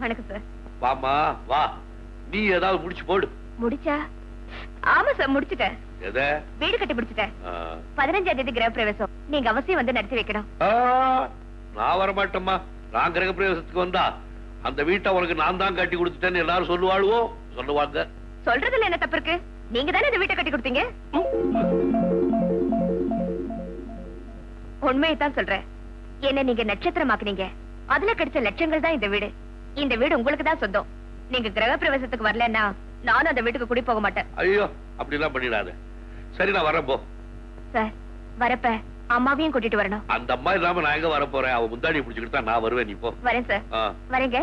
வணக்கம் சார். வாமா வா, நீ ஏதாவது முடிச்சு போடு. முடிச்சா? ஆமா சார், முடிச்சுட்டேன். எதை? வீடு கட்டி முடிச்சுட்டேன். 15ஆம் தேதி கிரக பிரவேசம். நீங்க அவசியம் வந்து நடத்தி வைக்கணும். நான் வரமாட்டேம்மா. நான் கிரக பிரவேசத்துக்கு வந்தா அந்த வீட்டை உனக்கு நான் தான் கட்டி கொடுத்துட்டேன்னு எல்லாரும் சொல்லுவாளுவோ? சொல்லுவாங்க. சொல்றதுல என்ன தப்பு இருக்கு? நீங்க தானே இந்த வீட்டை கட்டி கொடுத்தீங்க. உண்மையை தான் சொல்றேன். என்ன நீங்க நட்சத்திரமாக்குனீங்க. அதுல கிடைச்ச லட்சங்கள் தான் இந்த வீடு. இந்த வீடு உங்களுக்கு தான் சொந்தம். நீங்க கிரக பிரவேசத்துக்கு வரலன்னா நானும் அந்த வீட்டுக்கு குடி போக மாட்டேன். ஐயோ, அப்படி எல்லாம் பண்ணிடாத. சரி, நான் வரப்போ. சார், வரப்ப அம்மாவையும் கூட்டிட்டு வரணும். அந்த அம்மா இல்லாம நான் எங்க வர போறேன்? அவ முந்தாடி பிடிச்சுக்கிட்டு தான் நான் வருவேன். நீ போ. வரேன் சார். வரேங்க.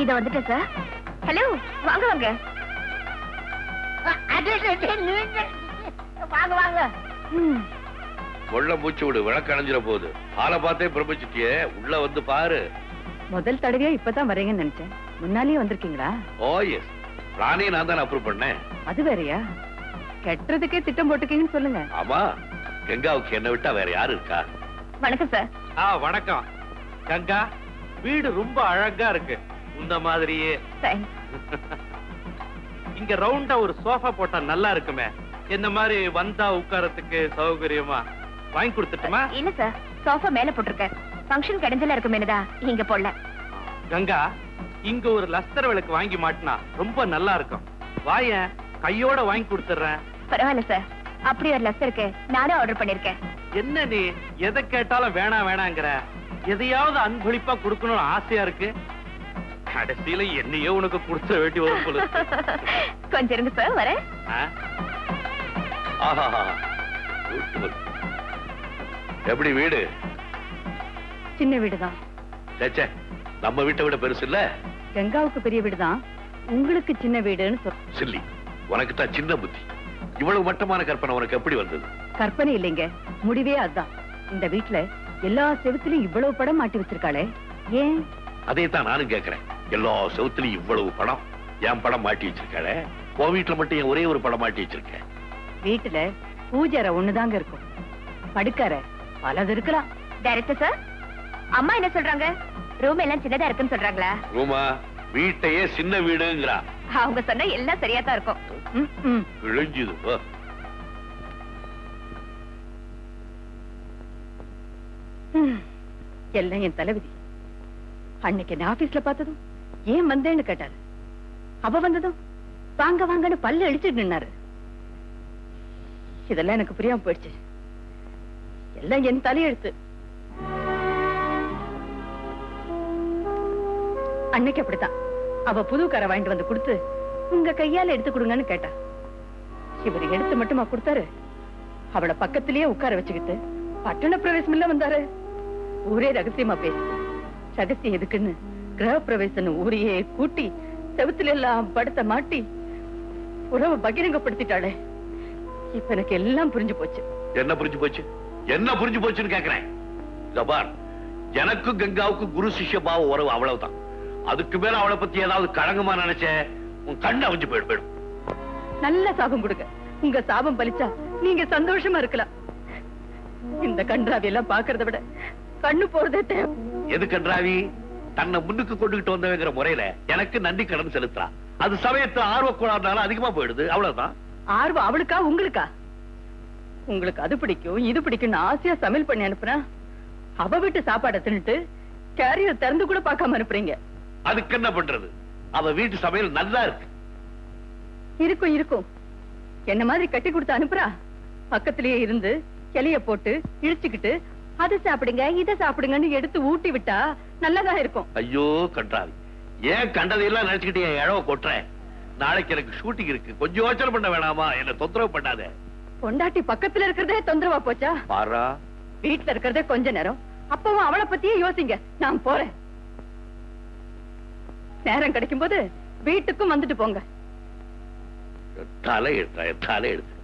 இத வந்துட்டேன் சார். ஹலோ, வாங்க வாங்க வாங்க வாங்க. உள்ள மூச்சு விடு, விளக்கு அணைஞ்சிட போகுது. ஆளை பார்த்தே பிரமிச்சிட்டியே, உள்ள வந்து பாரு. முதல் தடவையா இப்பதான் வரீங்கன்னு நினைச்சேன். முன்னாலேயே வந்திருக்கீங்களா? ஓ எஸ், பிளானே நான் தான் அப்ரூவ் பண்ணேன். அது வேறயா? கட்டுறதுக்கே திட்டம் போட்டுக்கீங்கன்னு சொல்லுங்க. ஆமா, கங்காவுக்கு என்ன விட்டா வேற யாரு இருக்கா? வணக்கம் சார். வணக்கம் கங்கா. வீடு ரொம்ப அழகா இருக்கு. இந்த மாதிரியே இங்க ரவுண்டா ஒரு சோஃபா போட்டா நல்லா இருக்குமே. இந்த மாதிரி வந்தா உட்காரத்துக்கு சௌகரியமா வாங்கி கொடுத்துட்டுமா? இல்ல சார், சோஃபா மேல போட்டிருக்கேன். ஃபங்க்ஷன் கடைஞ்சல இருக்குமேனதா இங்க போடல. கங்கா, இங்க ஒரு லஸ்தர் விளக்கு வாங்கி மாட்டினா ரொம்ப நல்லா இருக்கும். வாயேன், கையோட வாங்கி கொடுத்துறேன். பரவாயில்ல சார், அப்படி ஒரு லஸ்தருக்கு நானே ஆர்டர் பண்ணிருக்கேன். என்ன நீ எதை கேட்டாலும் வேணாம் வேணாங்கிற? எதையாவது அன்பளிப்பா கொடுக்கணும்னு ஆசையா இருக்கு. கடைசியில என்னையே உனக்கு கொடுத்த வேண்டி வரும் போல. கொஞ்சம் இருங்க சார், வரேன். எப்படி வீடு? சின்ன வீடுதான். சேச்சே, நம்ம வீட்டை விட பெருசு இல்ல. கங்காவுக்கு பெரிய வீடுதான், உங்களுக்கு சின்ன வீடுன்னு சொல்ல. சில்லி, உனக்கு தான் சின்ன புத்தி. இவ்வளவு மட்டமான கற்பனை உனக்கு எப்படி வந்தது? கற்பனை இல்லைங்க, முடிவே அதுதான். இந்த வீட்டுல எல்லா செவுத்திலும் இவ்வளவு படம் மாட்டி வச்சிருக்காளே, ஏன்? அதே தான் நானும் கேட்கிறேன். எல்லா செவுத்திலும் இவ்வளவு படம், என் படம் மாட்டி வச்சிருக்காளே. உன் வீட்டுல மட்டும் என் ஒரே ஒரு படம் மாட்டி வச்சிருக்கேன். வீட்டுல பூஜை ஒண்ணுதாங்க இருக்கும், படுக்கற பலது இருக்கலாம். டைரக்டர் சார், அம்மா என்ன சொல்றாங்க? ரூம் எல்லாம் சின்னதா இருக்குன்னு சொல்றாங்களா? ரூமா? வீட்டையே சின்ன வீடுங்கிறா. அவங்க சொன்னா எல்லாம் சரியா தான் இருக்கும். கிழிஞ்சுது. எல்லாம் என் தலைவிதி. அன்னைக்கு என்ன ஆபீஸ்ல பார்த்ததும் ஏன் வந்தேன்னு கேட்டாரு. அவ வந்ததும் வாங்க வாங்கன்னு பல்ல அடிச்சுட்டு நின்னாரு. இதெல்லாம் எனக்கு புரியாம போயிடுச்சு. எல்லாம் என் தலையெழுத்து. அன்னைக்கு அப்படித்தான் அவ புது காரை வாங்கிட்டு வந்து கொடுத்து உங்க கையால எடுத்து கொடுங்கன்னு கேட்டா. இவரு எடுத்து மட்டுமா கொடுத்தாரு, அவளை பக்கத்திலேயே உட்கார வச்சுக்கிட்டு பட்டண பிரவேசம் இல்ல வந்தாரு. ஊரே ரகசியமா பேசு. ரகசியம் எதுக்குன்னு கிரக பிரவேசம் ஊரையே கூட்டி செவுத்துல எல்லாம் படுத்த மாட்டி உறவு பகிரங்கப்படுத்திட்டாளே. இப்ப எனக்கு எல்லாம் புரிஞ்சு போச்சு. என்ன புரிஞ்சு போச்சு? என்ன புரிஞ்சு போச்சுன்னு கேக்குறேன். ஜபார், எனக்கும் கங்காவுக்கும் குரு சிஷ்ய பாவ உறவு அவ்வளவுதான். அதுக்கு மேல அவளை பத்தி ஏதாவது கலங்கமா நினைச்ச உன் கண்ணு அவிஞ்சு போயிடும். நல்ல சாபம் கொடுங்க. உங்க சாபம் பலிச்சா நீங்க சந்தோஷமா இருக்கலாம். இந்த கன்றாவி எல்லாம் பாக்குறத விட கண்ணு போறதே தேவை. எது கன்றாவி? தன்னை முன்னுக்கு கொண்டுகிட்டு வந்தவங்கிற முறையில எனக்கு நன்றி கடன் செலுத்துறா. அது சமயத்து ஆர்வ கோளாறுனால அதிகமா போயிடுது, அவ்வளவுதான். ஆர்வம் அவளுக்கா உங்களுக்கா? உங்களுக்கு அது பிடிக்கும் இது பிடிக்கும் ஆசையா சமையல் பண்ணி அனுப்புறா. அவ வீட்டு சாப்பாடை தின்னுட்டு கேரியர் திறந்து கூட பார்க்காம அனுப்புறீங்க. அதுக்கு என்ன பண்றது? அவ வீட்டு சமையல் நல்லா இருக்கு. இருக்கும் இருக்கும். என்ன மாதிரி கட்டி கொடுத்து அனுப்புறா. பக்கத்திலேயே இருந்து கிளைய போட்டு இழிச்சுக்கிட்டு அதை சாப்பிடுங்க இதை சாப்பிடுங்கன்னு எடுத்து ஊட்டி விட்டா நல்லதா இருக்கும். ஐயோ கன்றாவி, ஏன் கண்டதையெல்லாம் நினைச்சுக்கிட்டு என் இழவ கொட்டுறேன்? நாளைக்கு எனக்கு ஷூட்டிங் இருக்கு, கொஞ்சம் யோசனை பண்ண வேணாமா? என்ன தொந்தரவு பண்ணாத. பொண்டாட்டி பக்கத்துல இருக்கிறதே தொந்தரவா போச்சா? பாரா, வீட்டுல இருக்கிறதே கொஞ்ச நேரம், அப்பவும் அவளை பத்தியே யோசிங்க. நான் போறேன். நேரம் கிடைக்கும் போது வீட்டுக்கும் வந்துட்டு போங்க. தலை எடுத்து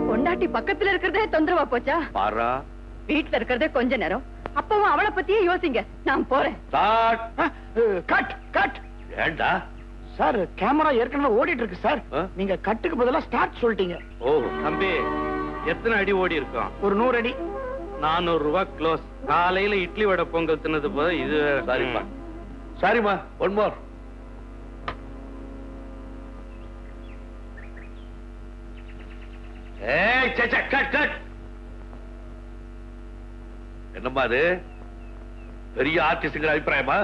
பொண்டாட்டி பக்கத்துல இருக்கிறதே தொந்தரவா போச்சா? பாரா, வீட்டுல இருக்கிறதே கொஞ்ச நேரம், அப்பவும் அவளை பத்தியே யோசிங்க. நான் போறேன். Cut cut. ஏண்டா சார், கேமரா ஏற்கனவே ஓடிட்டு இருக்கு சார். ஆ? நீங்க கட்டுக்கு பதிலா ஸ்டார்ட் சொல்லிட்டீங்க. ஓ, தம்பி எத்தனை அடி ஓடி இருக்கும்? ஒரு 100 அடி. 400 ரூபாய் க்ளோஸ். காலையில இட்லி வடை பொங்கல் தின்னது போது இது வேற. சாரிப்பா சாரிம்மா, ஒன் மோர். ஏய் சே கட் கட். என்னம்மா அது? பெரிய ஆர்டிஸ்ட்ங்கிற அபிப்பிராயமா?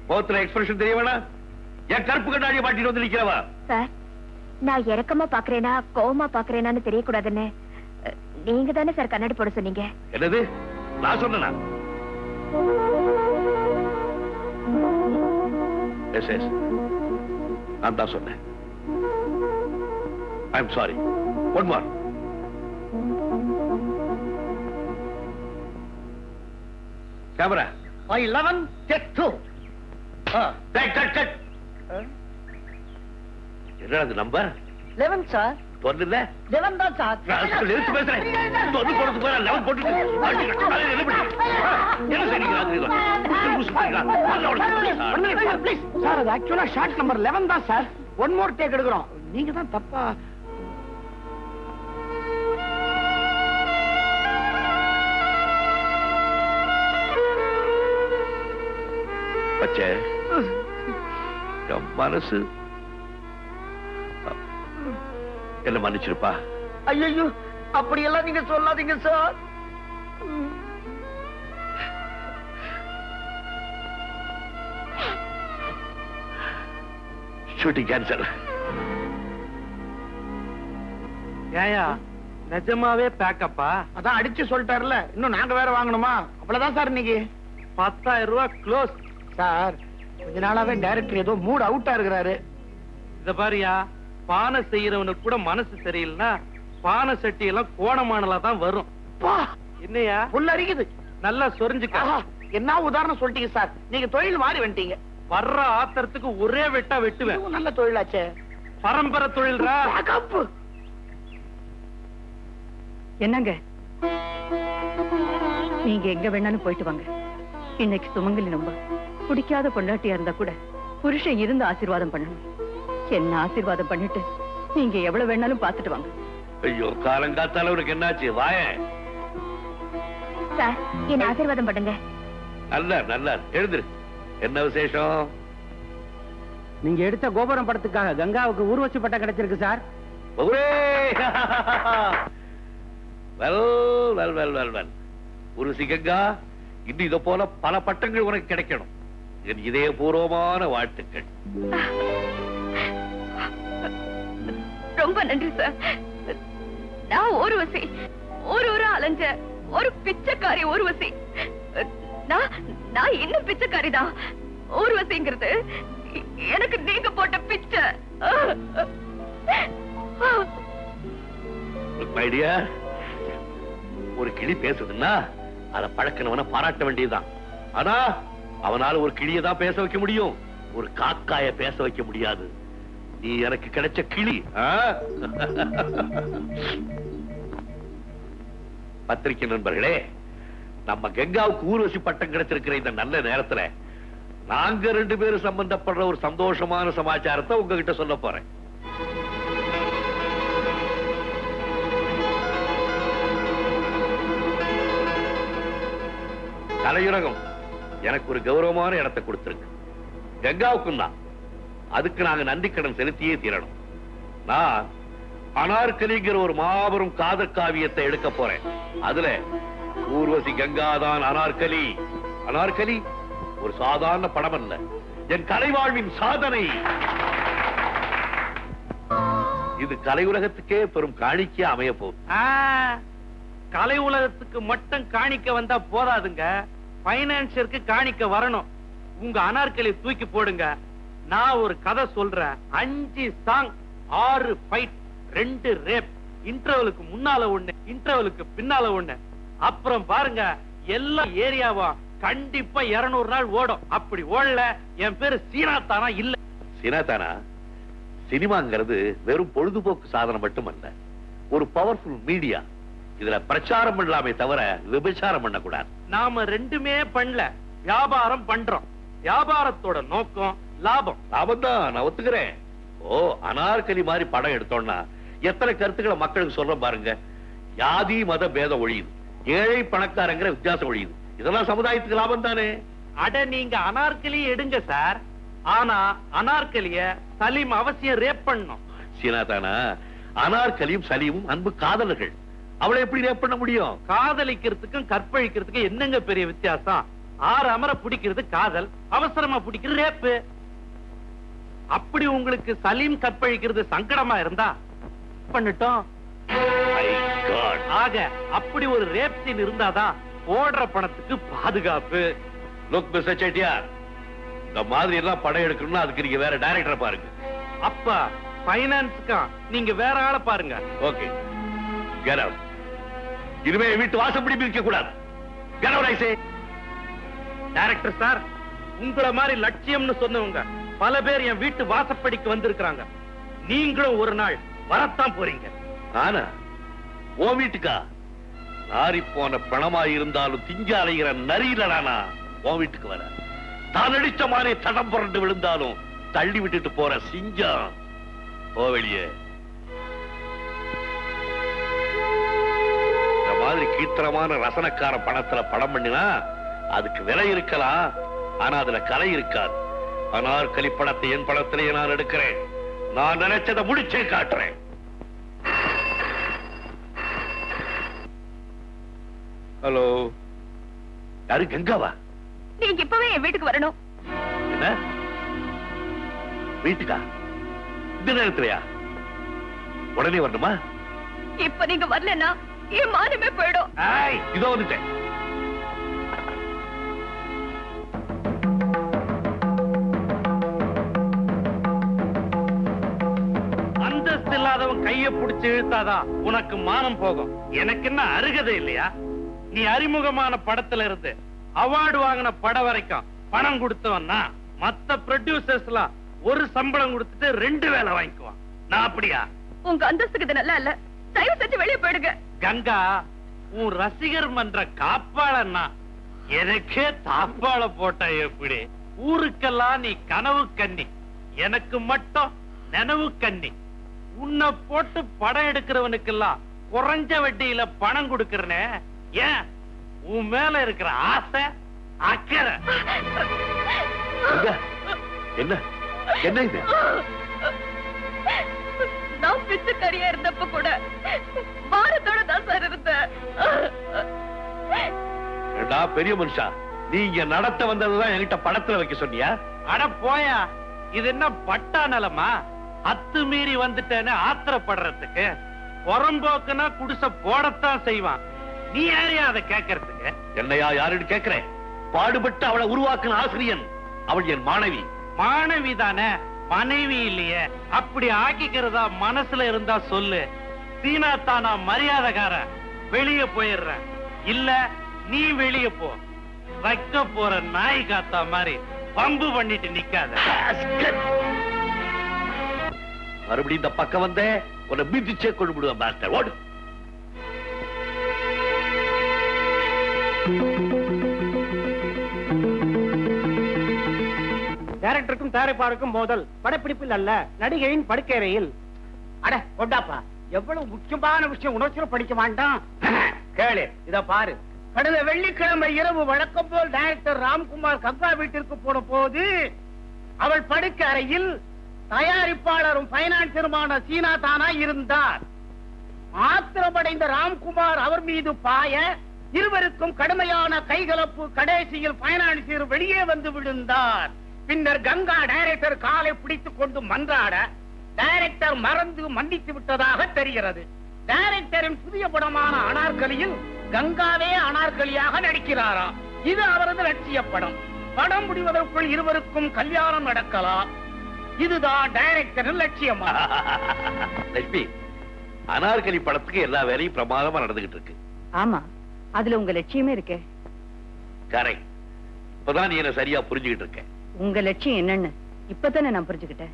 முகத்துல எக்ஸ்பிரஷன் தெரிய வேணா? என் கருப்பு கண்ணாடியை மாட்டிட்டு வந்து நிக்கிறவா? சார், நான் இறக்கமா பாக்குறேனா கோவமா பாக்குறேனான்னு தெரியக்கூடாதுன்னு நீங்க தானே சார் கண்ணாடி போட சொன்னீங்க. என்னது? நான் சொன்னா? எஸ் எஸ், நான் தான் சொன்னேன். I am sorry. One more. Camera 11 take 2. Cut cut cut. என்ன அது நம்பர்? 11 சார். தொல்லுல 11 தான் சார். எடுத்து பேசுறேன். தொல்லு போடுறதுக்கு போற 11 போட்டு என்ன செய்றீங்க? ப்ளீஸ் சார், அது ஆக்சுவலா ஷார்ட் நம்பர் 11 தான் சார். ஒன் மோர் டேக் எடுக்கிறோம். நீங்க தான் தப்பா. பச்சை என் மனசு என்ன மன்னிச்சிருப்பா. ஐயோ, அப்படி எல்லாம் நீங்க சொல்லாதீங்க சார். Shooting cancel. ஏயா நிஜமாவே பேக்கப்பா? அதான் அடிச்சு சொல்லிட்டாருல, இன்னும் நாங்க வேற வாங்கணுமா? அவ்வளவுதான் சார். இன்னைக்கு 10,000 ரூபாய் க்ளோஸ். சார், கொஞ்ச நாளாவே டைரக்டர் ஏதோ மூட் அவுட்டா இருக்கிறாரு. இத பாரியா, பானை செய்யறவனுக்கு கூட மனசு சரியில்லைன்னா பானை சட்டி எல்லாம் கோணமானலா தான் வரும். என்னையா புல் அரிக்குது. நல்லா சொரிஞ்சுக்க. ஆஹா, என்ன உதாரணம் சொல்லிட்டீங்க சார். நீங்க தொழில் மாறி வந்துட்டீங்க. வர்ற ஆத்திரத்துக்கு ஒரே வெட்டா வெட்டுவேன். இதுவும் நல்ல தொழிலாச்சே. பரம்பரை தொழில்ரா. கப்பு. என்னங்க, நீங்க எங்க வேணாலும் போயிட்டு வாங்க. இன்னைக்கு சுமங்கலி நம்ப பிடிக்காத பொண்டாட்டியா இருந்தா கூட புருஷன் இருந்து ஆசீர்வாதம் பண்ணணும். என்ன ஆசீர்வாதம் பண்ணிட்டு நீங்க எவ்வளவு வேணாலும் பாத்துட்டு வாங்க. ஐயோ, காலங்காத்தால உனக்கு என்னாச்சு? வாய சார், என்ன ஆசீர்வாதம் பண்ணுங்க. நல்லா நல்லா எழுந்துரு. என்ன விசேஷம்? நீங்க எடுத்த கோபுரம் படத்துக்காக கங்காவுக்கு ஊர்வசி பட்டம் கிடைச்சிருக்கு சார். ஊர்வசி கங்கா, இன்னும் இத போல பல பட்டங்கள் உனக்கு கிடைக்கணும். என் இதயபூர்வமான வாழ்த்துக்கள். ரொம்ப நன்றி சார். நான் ஊர்வசி, ஊரூரா அலைஞ்ச ஒரு பிச்சைக்காரி ஊர்வசி. நான் இன்னும் பிச்சைக்காரி தான். ஊர்வசிங்கிறது எனக்கு நீங்க போட்ட பிச்சை. My dear, ஒரு கிளி பேசுதுன்னா அதை பழக்கினவன பாராட்ட வேண்டியதுதான். ஆனா அவனால ஒரு கிளியை தான் பேச வைக்க முடியும், ஒரு காக்காய பேச வைக்க முடியாது. நீ எனக்கு கிடைச்ச கிளி. பத்திரிகை நண்பர்களே, நம்ம கங்காவுக்கு ஊர்வசி பட்டம் கிடைச்சிருக்கிற இந்த நல்ல நேரத்துல நாங்க 2 பேரும் சம்பந்தப்படுற ஒரு சந்தோஷமான சமாச்சாரத்தை உங்ககிட்ட சொல்ல போறேன். கலையுலகம் எனக்கு ஒரு கௌரவமான இடத்தை கொடுத்திருக்கு. கங்காவுக்கும் தான். அதுக்கு நாங்க நன்றி கடன் செலுத்தியே தீரணும். நான் அனார்கலிங்கிற ஒரு மாபெரும் காதல் காவியத்தை எடுக்க போறேன். அதுல ஊர்வசி கங்காதான் அனார்கலி. அனார்கலி ஒரு சாதாரண படம் அல்ல, என் கலைவாழ்வின் சாதனை. இது கலையுலகத்துக்கே பெரும் காணிக்கையா அமைய போகுது. கலை உலகத்துக்கு மட்டும் காணிக்க வந்தா போதாதுங்க, பைனான்சியருக்கு காணிக்க வரணும். உங்க அனார்கலி தூக்கி போடுங்க. நான் ஒரு கதை சொல்றேன். 5 சாங், 6 ஃபைட், 2 ரேப், இன்டர்வலுக்கு முன்னால ஒண்ணு, இன்டர்வலுக்கு பின்னால ஒண்ணு. அப்புறம் பாருங்க, எல்லா ஏரியாவும் கண்டிப்பா 200 நாள் ஓடும். அப்படி ஓடல என் பேரு சீனாத்தானா இல்ல. சீனாத்தானா? சினிமாங்கிறது வெறும் பொழுதுபோக்கு சாதனம் மட்டுமல்ல, ஒரு பவர்ஃபுல் மீடியா. இதுல பிரச்சாரம் பண்ணலாமே தவிர விபச்சாரம் பண்ணக்கூடாது. நாம ரெண்டுமே பண்ணல, வியாபாரம் பண்றோம். வியாபாரத்தோட நோக்கம் லாபம். லாபம் தான், நான் ஒத்துக்கிறேன். ஓ, அனார்கலி மாதிரி படம் எடுத்தோம்னா எத்தனை கருத்துக்களை மக்களுக்கு சொல்ற பாருங்க. ஜாதி மத பேதம் ஒழியுது, ஏழை பணக்காரங்கிற வித்தியாசம் ஒழியுது. இதெல்லாம் சமுதாயத்துக்கு லாபம் தானே. அட, நீங்க அனார்கலி எடுங்க சார். ஆனா அனார்கலிய சலீம் அவசியம் ரேப் பண்ணணும். சீனாதானா? அனார்கலியும் சலீமும் அன்பு காதலர்கள். அவளை எப்படி ரேப் பண்ண முடியும்? காதலிக்கிறதுக்கும் கற்பழிக்கிறதுக்கும் என்னங்க பெரிய வித்தியாசம்? 6 அமர பிடிக்கிறது காதல், அவசரமா பிடிக்கிறது ரேப்பு. அப்படி உங்களுக்கு சலீம் கற்பழிக்கிறது சங்கடமா இருந்தா பண்ணட்டும். My God. ஆக அப்படி ஒரு ரேப் சீன் இருந்தாதான் ஓடுற பணத்துக்கு பாதுகாப்பு. லுக் மிஸ்டர் செட்டியார், இந்த மாதிரி எல்லாம் படம் எடுக்கணும்னா அதுக்கு நீங்க வேற டைரக்டரை பாருங்க. அப்ப பைனான்ஸ்க்கு நீங்க வேற ஆளை பாருங்க. Okay, get out. இனிமே வீட்டு வாசப்படி பிரிக்க கூடாது. Get out I say. Director sir, உங்களை மாதிரி லட்சியம்னு சொன்னவங்க பல பேர் என் வீட்டு வாசப்படிக்கு வந்திருக்கிறாங்க. நீங்களும் ஒரு நாள் வரத்தான் போறீங்க. ஆனா ஓ வீட்டுக்கா? நாரி போன பணமா இருந்தாலும் திங்க அலைகிற நரியிலடானா உன் வீட்டுக்கு வர. தான் அடிச்ச மாதிரி தடம் புரண்டு விழுந்தாலும் தள்ளி விட்டுட்டு போற சிங்கம். போ வெளியே. இந்த மாதிரி கீர்த்தனமான ரசனக்கார பணத்துல படம் பண்ணினா அதுக்கு விலை இருக்கலாம், ஆனா அதுல கலை இருக்காது. அனார்கலி படத்தை என் படத்திலேயே நான் எடுக்கிறேன். நான் நினைச்சதை முடிச்சே காட்டுறேன். ஹலோ, யாரு? கங்காவா? நீங்க இப்பவே என் வீட்டுக்கு வரணும். என்ன வீட்டுக்கா? இந்த நேரத்திலயா? உடனே வரணுமா? இப்ப நீங்க வரலன்னா என் மானமே போயிடும். இதோ வந்துட்டேன். அந்தஸ்து இல்லாதவன் கைய புடிச்சு இழுத்தாதான் உனக்கு மானம் போகும். எனக்கு என்ன அருகதை இல்லையா? நீ அறிமுகமான படத்துல இருந்து அவார்டு வாங்கின படம் வரைக்கும் பணம் கொடுத்தவன்னா மத்த ப்ரொடியூசர்ஸ் எல்லாம் ஒரு சம்பளம் கொடுத்துட்டு 2 வேலை வாங்கிக்குவான். நான் அப்படியா? உங்க அந்தஸ்துக்கு இது நல்லா இல்ல. தயவு செஞ்சு வெளியே போயிடுங்க. கங்கா, உன் ரசிகர் மன்ற காப்பாளன்னா எனக்கே தாப்பாள போட்ட எப்படி? ஊருக்கெல்லாம் நீ கனவு கண்ணி, எனக்கு மட்டும் நினைவு கண்ணி. உன்னை போட்டு படம் எடுக்கிறவனுக்கெல்லாம் குறைஞ்ச வட்டியில பணம் கொடுக்கறனே, ஏன்? உன் மேல இருக்கிற ஆசை, அக்கறை. கங்கா, என்ன என்ன இது? நான் பிச்சைக்காரியா இருந்தப்ப கூட பாரத்தோட தான் சார் இருந்தேன். ஏண்டா பெரிய மனுஷா, நீ இங்க நடத்த வந்ததுதான் என்கிட்ட படத்துல வைக்க சொன்னியா? அட போயா, இது என்ன பட்டா நிலமா? அத்துமீறி வந்துட்டேன்னு ஆத்திரப்படுறதுக்கு? புறம்போக்குனா குடிசை போடத்தான் செய்வான். நீ யாரையா அதை கேட்கறதுக்கு? என்னையா யாருன்னு கேட்கிறேன்? பாடுபட்டு அவளை உருவாக்குன ஆசிரியன். அவள் என் மாணவி. மாணவி தானே, மனைவி இல்லையே. அப்படி ஆக்கிக்கிறதா மனசுல இருந்தா சொல்லு. சீனா தானா மரியாதைக்கார, வெளியே போயிடுறேன். இல்ல நீ வெளியே போ. வைக்க போற நாய் காத்தா மாதிரி பம்பு பண்ணிட்டு நிக்காத. மறுபடியும் இந்த பக்கம் வந்தே உன்னை மீதிச்சே கொண்டு விடுவேன். மாஸ்டர் ஓடு. டைரக்டருக்கும் தயாரிப்பாளருக்கும் மோதல் படப்பிடிப்பில் அல்ல, நடிகையின் படுக்கையறையில். அட கொண்டாப்பா, எவ்வளவு முக்கியமான விஷயம் உணர்ச்சியில படிக்க வேண்டாம். கேளு, இத பாரு. கடந்த வெள்ளிக்கிழமை இரவு வழக்கம் போல் டைரக்டர் ராம்குமார் கங்கா வீட்டிற்கு போன போது அவள் படுக்கை அறையில் தயாரிப்பாளரும் பைனான்சருமான சீனா தானா இருந்தார். ஆத்திரமடைந்த ராம்குமார் அவர் மீது பாய இருவருக்கும் கடுமையான கைகலப்பு. கடைசியில் பைனான்சியர் வெளியே வந்து விழுந்தார். பின்னர் கங்கா டைரக்டர் காலை பிடித்துக் கொண்டு மன்றாட டைரக்டர் மறந்து மன்னித்து விட்டதாக தெரிகிறது. டைரக்டரின் புதிய படமான அனார்கலியில் கங்காவே அனார்கலியாக நடிக்கிறாரா? இது அவரது லட்சிய படம். படம் முடிவதற்குள் இருவருக்கும் கல்யாணம் நடக்கலாம். இதுதான் டைரக்டரின் லட்சியமா? லட்சுமி, அனார்கலி படத்துக்கு எல்லா வேலையும் பிரமாதமா நடந்துகிட்டு இருக்கு. ஆமா, அதுல உங்க லட்சியமே இருக்கே. கரெக்ட். இப்பதான் நீ என்ன சரியா புரிஞ்சுகிட்டு இருக்க. உங்க லட்சியம் என்னன்னு இப்பதானே நான் புரிஞ்சுக்கிட்டேன்.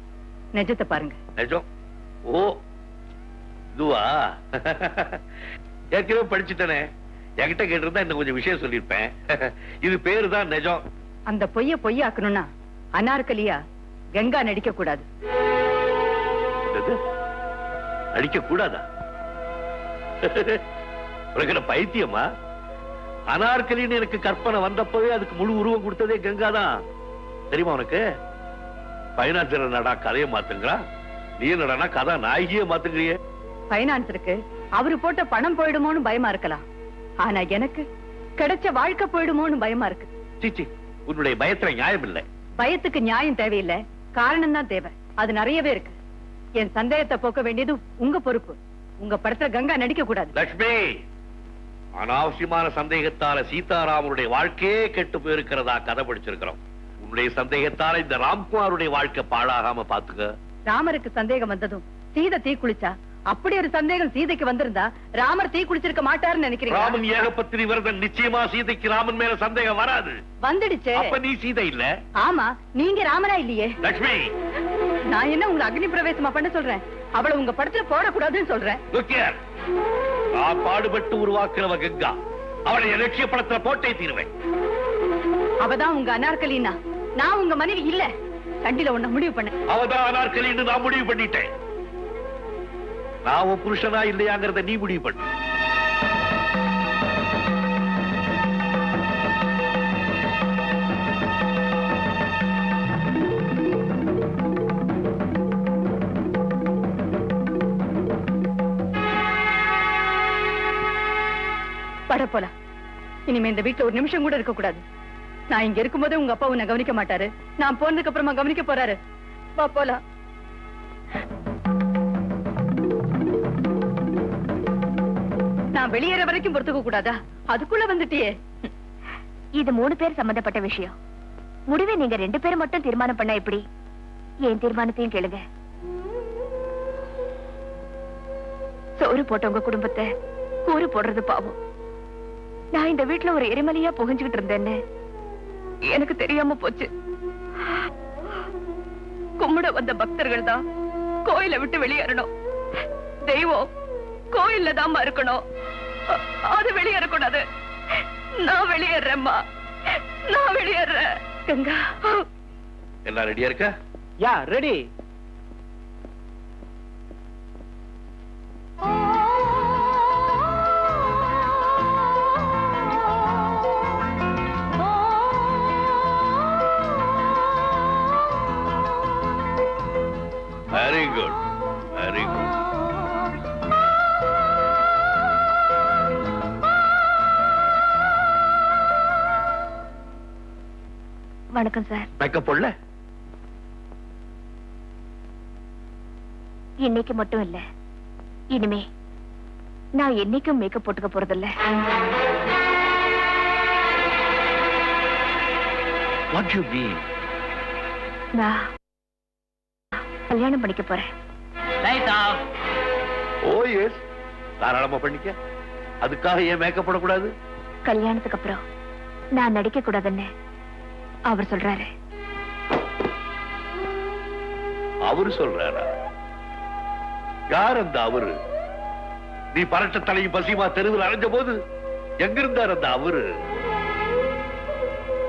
நிஜத்தை பாருங்க. நிஜம்? ஓ, இதுவா? ஏற்கனவே படிச்சுட்டேனே. என்கிட்ட கேட்டிருந்தா இன்னும் கொஞ்சம் விஷயம் சொல்லியிருப்பேன். இது பேரு தான் நிஜம். அந்த பொய்ய பொய்யாக்கணும்னா அனார்கலியா கங்கா நடிக்க கூடாது. அடிக்க கூடாதா? உனக்கு பைத்தியமா? அனார்கலின்னு எனக்கு கற்பனை வந்தப்பவே அதுக்கு முழு உருவம் கொடுத்ததே கங்கா தான். தெரியுமா உனக்கு? பைனான்சர் நடா கதையை மாத்துங்கிறா, நீ நடனா கதா நாயகியே மாத்துங்கிறியே. பைனான்ஸருக்கு அவரு போட்ட பணம் போயிடுமோன்னு பயமா இருக்கலாம். ஆனா எனக்கு கிடைச்ச வாழ்க்கை போயிடுமோன்னு பயமா இருக்கு. சீச்சி, உன்னுடைய பயத்துல நியாயம் இல்லை. பயத்துக்கு நியாயம் தேவையில்லை, காரணம் தான் தேவை. அது நிறையவே இருக்கு. என் சந்தேகத்தை போக்க வேண்டியது உங்க பொறுப்பு. உங்க படத்துல கங்கா நடிக்க கூடாது. லட்சுமி, அனாவசியமான சந்தேகத்தால சீதாராமனுடைய வாழ்க்கையே கெட்டு போயிருக்கிறதா கதை படிச்சிருக்கிறோம். உன்னுடைய சந்தேகத்தால இந்த ராம்குமாருடைய வாழ்க்கை பாழாகாம பாத்துக்க. ராமருக்கு சந்தேகம் வந்ததும் சீதை தீ குளிச்சா, அப்படி ஒரு சந்தேகம் சீதைக்கு வந்திருந்தா ராமர் தீ குளிச்சிருக்க மாட்டாருன்னு நினைக்கிறீங்க? ராமன் ஏகபத்தினி விரதன், நிச்சயமா சீதைக்கு ராமன் மேல சந்தேகம் வராது. வந்துடுச்சு. அப்ப நீ சீதை இல்ல. ஆமா, நீங்க ராமனா இல்லையே. லட்சுமி, நான் என்ன உங்களை அக்னி பிரவேசமா பண்ண சொல்றேன்? அவளை உங்க படத்துல போடக்கூடாதுன்னு சொல்றேன். look here. நான் பாடுபட்டு உருவாக்குறவ கங்கா. அவளை லட்சிய படத்துல போட்டே தீருவேன். அவதான் உங்க அனார்கலினா, நான் உங்க மனைவி இல்ல. சண்டில ஒண்ண முடிவு பண்ண. அவதான் அனார்கலின்னு நான் முடிவு பண்ணிட்டேன். நான் உன் புருஷனா இல்லையாங்கிறத நீ முடிவு பண்ணு. பட போலாம். இனிமே இந்த வீட்டுல ஒரு நிமிஷம் கூட இருக்க கூடாது. நான் இங்க இருக்கும்போதே உங்க அப்பா உன்னை கவனிக்க மாட்டாரு. நான் போனதுக்கு அப்புறமா கவனிக்க போறாரு. வா போலாம். நான் வெளியேற வரைக்கும் பொறுத்துக்க கூடாதா? அதுக்குள்ள வந்துட்டியே. இது 3 பேர் சம்பந்தப்பட்ட விஷயம். முடிவை நீங்க 2 பேரும் மட்டும் தீர்மானம் பண்ண எப்படி? என் தீர்மானத்தையும் கேளுங்க. சோறு போட்ட உங்க குடும்பத்தை கூறு போடுறது பாவம். நான் இந்த வீட்டுல ஒரு எரிமலையா புகஞ்சுகிட்டு இருந்தேன்னு எனக்கு தெரியாம போச்சு. கும்பிட வந்த பக்தர்கள் தான் கோயிலை விட்டு வெளியேறணும். தெய்வம் கோயில்ல தான் இருக்கணும். அது வெளியேறக்கூடாது. நான் வெளியேறேம்மா, நான் வெளியேறேன். கங்கா, எல்லாம் ரெடியா இருக்க? Yeah, ready. Very good, very good. வணக்கம் சார். மேக்கப் போடல? இன்னைக்கு மட்டும் இல்ல, இனிமே நான் என்னைக்கும் மேக்கப் போட்டுக்க போறதில்ல. What do you mean? நான் கல்யாணம் பண்ணிக்க போறேன். ஓ எஸ், தாராளமா பண்ணிக்க. அதுக்காக ஏன் மேக்கப் போடக்கூடாது? கல்யாணத்துக்கு அப்புறம் நான் நடிக்க கூடாதுன்னு அவர் சொல்றாரு. அவரு சொல்றாரா? யார் அந்த அவரு? நீ பரட்ட தலையும் பசிமா தெருவில் அலைஞ்ச போது எங்க இருந்தார் அந்த அவரு?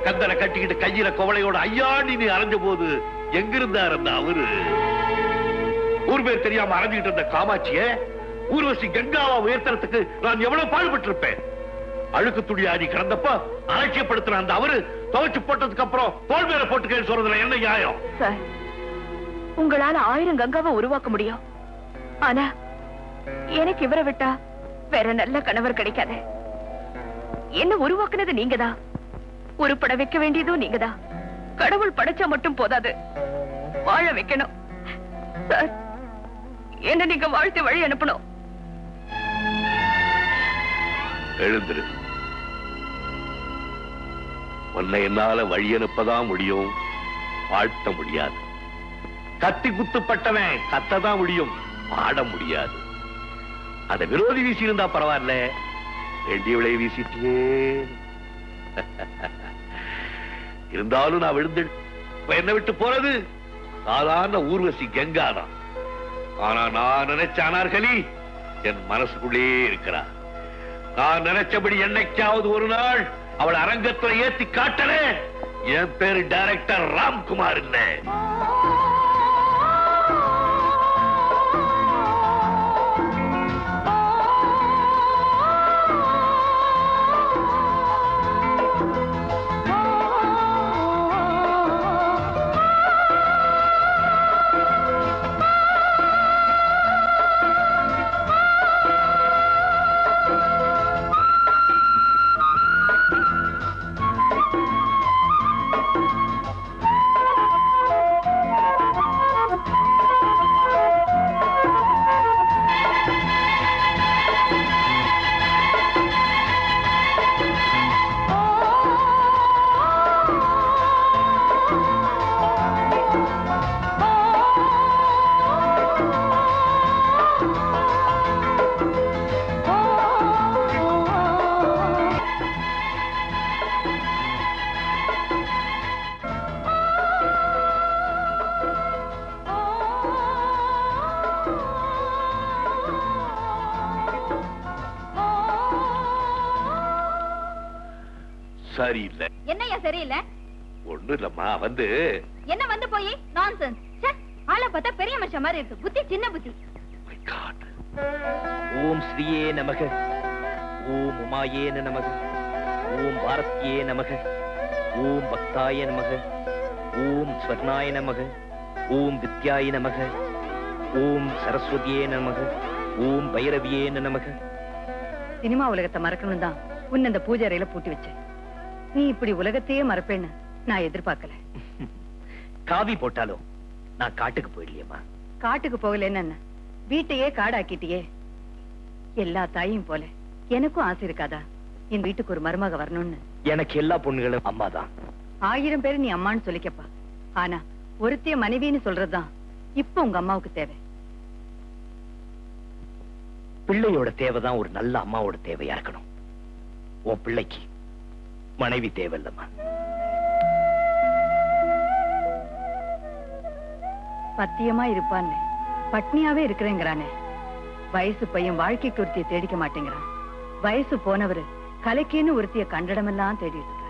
கந்தனை கட்டிக்கிட்டு கையில கோவளையோட ஐயா நீ அலைஞ்ச போது எங்க இருந்தார் அந்த அவரு? ஊர் பேர் தெரியாம அலைஞ்சுகிட்டு இருந்த காமாட்சிய ஊர்வசி கங்காவா உயர்த்தறதுக்கு நான் எவ்வளவு பாடுபட்டு இருப்பேன். அழுக்கு துணியாடி கிடந்தப்ப அலட்சியப்படுத்தின அந்த அவரு துவைச்சு போட்டதுக்கு அப்புறம் தோல் மேல போட்டுக்கேன்னு சொல்றதுல என்ன நியாயம்? சார், உங்களால 1000 கங்காவை உருவாக்க முடியும். ஆனா எனக்கு இவரை விட்டா வேற நல்ல கணவர் கிடைக்காது. என்ன உருவாக்குனது நீங்கதான், உருப்பட வைக்க வேண்டியதும் நீங்கதான். கடவுள் படைச்சா மட்டும் போதாது, வாழ வைக்கணும். சார், என்ன நீங்க வாழ்த்து வழி அனுப்பணும். எழுந்திரு. உன்னை என்னால வழி அனுப்பதான் முடியும், வாழ்த்த முடியாது. கத்தி குத்துப்பட்டவன் கத்ததான் முடியும், பாட முடியாது. அந்த விரோதி வீசி இருந்தா பரவாயில்ல, வேண்டியவளை வீசிட்டியே. இருந்தாலும் நான் விழுந்து என்ன விட்டு போறது சாதாரண ஊர்வசி கங்கா தான். ஆனா நான் நினைச்ச அனார்கலி என் மனசுக்குள்ளே இருக்கிறார். நான் நினைச்சபடி என்னைக்காவது ஒரு நாள் அவள் அரங்கத்துல ஏத்தி காட்டல. என் பேரு டைரக்டர் ராம்குமார் இல்ல. சரியில்லை. என்னையா சரியில்லை? ஒண்ணு இல்லம்மா, வந்து என்ன வந்து போய் நான்சென்ஸ். ஆளை பார்த்தா பெரிய மனுஷன் மாதிரி இருக்கு, புத்தி சின்ன புத்தி. My God. ஓம் ஸ்ரீயே நமக, ஓம் உமாயே நமக, ஓம் பாரதியே நமக, ஓம் பக்தாய நமக, ஓம் ஸ்வர்ணாய நமக, ஓம் வித்யாய நமக, ஓம் சரஸ்வதியே நமக, ஓம் பைரவியே நமக. சினிமா உலகத்தை மறக்கணும் தான் உன்னை இந்த பூஜை அறையில பூட்டி வச்சேன். நீ இப்படி உலகத்தையே மறப்பேன்னு நான் எதிர்பார்க்கல. காவி போட்டாலும் நான் காட்டுக்கு போயிடலையம்மா. காட்டுக்கு போகலன்னு என்ன, வீட்டையே காடாக்கிட்டியே. எல்லா தாயும் போல எனக்கும் ஆசை இருக்காதா என் வீட்டுக்கு ஒரு மருமக வரணும்னு? எனக்கு எல்லா பொண்ணுகளும் அம்மா தான். 1000 பேரு நீ அம்மான்னு சொல்லிக்கப்பா. ஆனா ஒருத்திய மனைவின்னு சொல்றதுதான் இப்ப உங்க அம்மாவுக்கு தேவை. பிள்ளையோட தேவைதான் ஒரு நல்ல அம்மாவோட தேவையா இருக்கணும். உன் பிள்ளைக்கு மனைவி தேவையில்லம்மா. பத்தியமா இருப்பான்னு பட்னியாவே இருக்கிறேங்கிறானே. வயசு பையன் வாழ்க்கைக்கு ஒருத்திய தேடிக்க மாட்டேங்கிறான். வயசு போனவரு கலைக்குன்னு ஒருத்திய கண்டடமெல்லாம் தேடிட்டு இருக்காரு.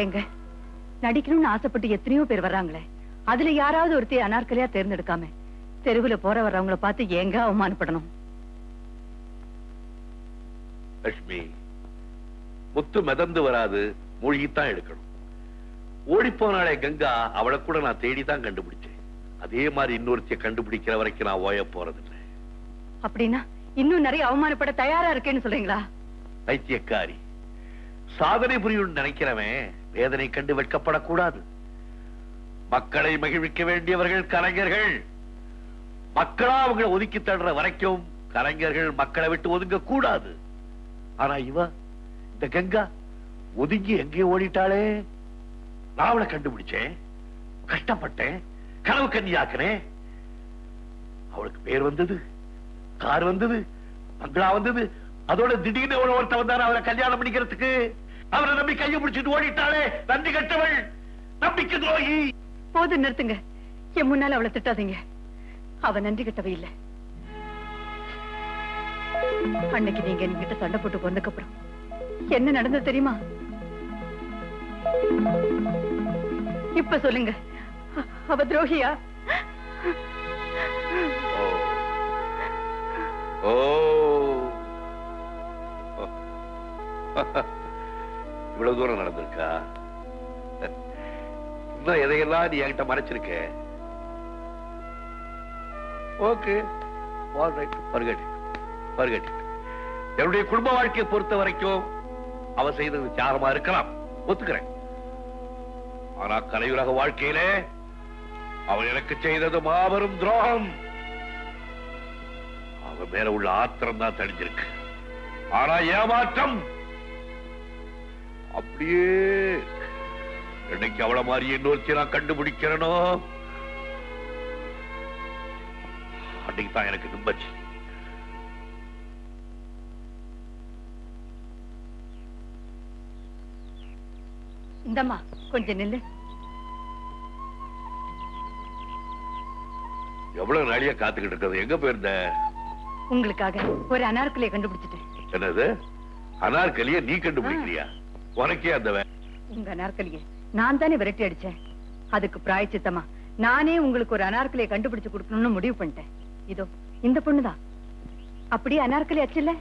ஏங்க, நடிக்கணும்னு ஆசைப்பட்டு எத்தனையோ பேர் வர்றாங்களே, அதுல யாராவது ஒருத்தைய அனார்கலியா தேர்ந்தெடுக்காம தெருவுல போற வர்றவங்கள பார்த்து ஏங்க அவமானப்படணும்? லட்சுமி, முத்து மிதந்து வராது, மூழ்கித்தான் எடுக்கணும். ஓடிப்போனாலே கங்கா, அவளை கூட நான் தேடிதான் கண்டுபிடிச்சேன். அதே மாதிரி இன்னொருத்திய கண்டுபிடிக்கிற வரைக்கும் நான் ஓய போறதில்லை. அப்படின்னா இன்னும் நிறைய அவமானப்பட தயாரா இருக்கேன்னு சொல்றீங்களா? பைத்தியக்காரி, சாதனை புரியும் நினைக்கிறவன் வேதனை கண்டு வெட்கப்படக்கூடாது. மக்களை மகிழ்விக்க வேண்டியவர்கள் கலைஞர்கள். மக்களா அவங்களை ஒதுக்கி தள்ளுற வரைக்கும் கலைஞர்கள் மக்களை விட்டு ஒதுங்க கூடாது. ஆனா இந்த கங்கா ஒதுங்கி எங்கே ஓடிட்டாளே. நான் அவளை கண்டுபிடிச்சேன், கஷ்டப்பட்டேன், கனவு கன்னியாக்குனேன். அவளுக்கு பேர் வந்தது, கார் வந்தது, மங்களா வந்தது. அதோட திடீர்னு ஒருத்த வந்தாரு அவளை கல்யாணம் பண்ணிக்கிறதுக்கு. அவரை நம்பி கையை பிடிச்சிட்டு ஓடிட்டாளே, நன்றி கட்டவள், நம்பிக்கை துரோகி. போது நிறுத்துங்க. என் முன்னால அவளை திட்டாதீங்க. அவ நன்றி கட்டவை இல்ல. அன்னைக்கு நீங்க என்கிட்ட சண்டை போட்டு போனதுக்கு அப்புறம் என்ன நடந்தது தெரியுமா? இப்ப சொல்லுங்க, அவ துரோகியா? ஓ இவ்வளவு தூரம் நடந்திருக்கா? இன்னும் எதையெல்லாம் நீ என்கிட்ட மறைச்சிருக்க? ஓகே, என்னுடைய குடும்ப வாழ்க்கையை பொறுத்த வரைக்கும் அவ செய்தது தியாகமா இருக்கலாம், ஒத்துக்கிறேன். ஆனா கலையுலக வாழ்க்கையிலே அவன் எனக்கு செய்தது மாபெரும் துரோகம். அவன் மேல உள்ள ஆத்திரம் தான் தடிஞ்சிருக்கு. ஆனா ஏமாற்றம் அப்படியே என்னைக்கு அவளை மாதிரி இன்னொருத்தி நான் கண்டுபிடிக்கிறனோ அன்னைக்கு தான் எனக்கு நிம்மதி. இந்தம்மா கொஞ்சம் நில்லு. எவ்வளவு நாளியா காத்துக்கிட்டு இருக்கிறது? எங்க போயிருந்த? உங்களுக்காக ஒரு அனார்கலியை கண்டுபிடிச்சிட்டேன். என்னது? அனார்கலிய நீ கண்டுபிடிக்கிறியா? உனக்கே அந்த உங்க அனார்கலியை நான் தானே விரட்டி அடிச்சேன். அதுக்கு பிராயச்சித்தமா நானே உங்களுக்கு ஒரு அனார்கலியை கண்டுபிடிச்சு கொடுக்கணும்னு முடிவு பண்ணிட்டேன். இதோ இந்த பொண்ணுதான். அப்படியே அனார்கலி ஆச்சுல்ல?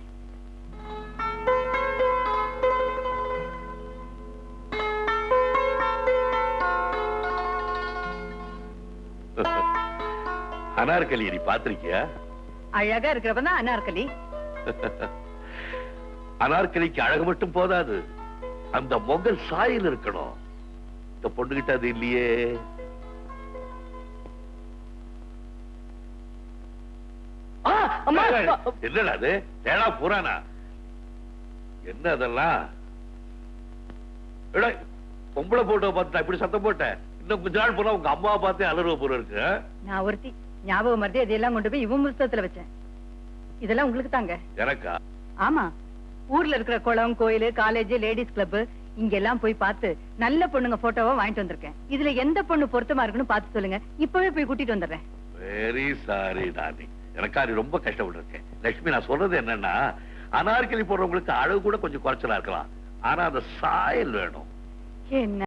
அனார்கலியை நீ பாத்திருக்கியா? அழகா இருக்கிறவன் தான் அனார்கலி. அனார்கலிக்கு அழகு மட்டும் போதாது, அந்த மொகல் சாயில் இருக்கணும். இந்த பொண்ணுகிட்ட அது இல்லையே. என்னடா அது? தேடா பூரானா? என்ன அதெல்லாம்? பொம்பளை போட்டோ பார்த்துட்டா இப்படி சத்தம் போட்ட? இன்னும் கொஞ்ச நாள் போனா உங்க அம்மாவை பார்த்தே அலறுவ போல இருக்கு. நான் ஒருத்தி ஞாபகம் மறந்து இதெல்லாம் கொண்டு போய் இவன் புஸ்தகத்துல வச்சேன். இதெல்லாம் உங்களுக்கு தாங்க. எனக்கா? ஆமா, ஊர்ல இருக்கிற குளம், கோயில், காலேஜ், லேடிஸ் கிளப் இங்கெல்லாம் போய் பார்த்து நல்ல பொண்ணுங்க போட்டோவா வாங்கிட்டு வந்திருக்கேன். இதுல எந்த பொண்ணு பொருத்தமா இருக்குன்னு பார்த்து சொல்லுங்க. இப்பவே போய் கூட்டிட்டு வந்துடுறேன். வெரி சாரி டார்லி, எனக்கா நீ ரொம்ப கஷ்டப்பட்டு இருக்கேன். லட்சுமி, நான் சொல்றது என்னன்னா, அனார்கலி போடுறவங்களுக்கு அழகு கூட கொஞ்சம் குறைச்சலா இருக்கலாம், ஆனா அந்த சாயல் வேணும். என்ன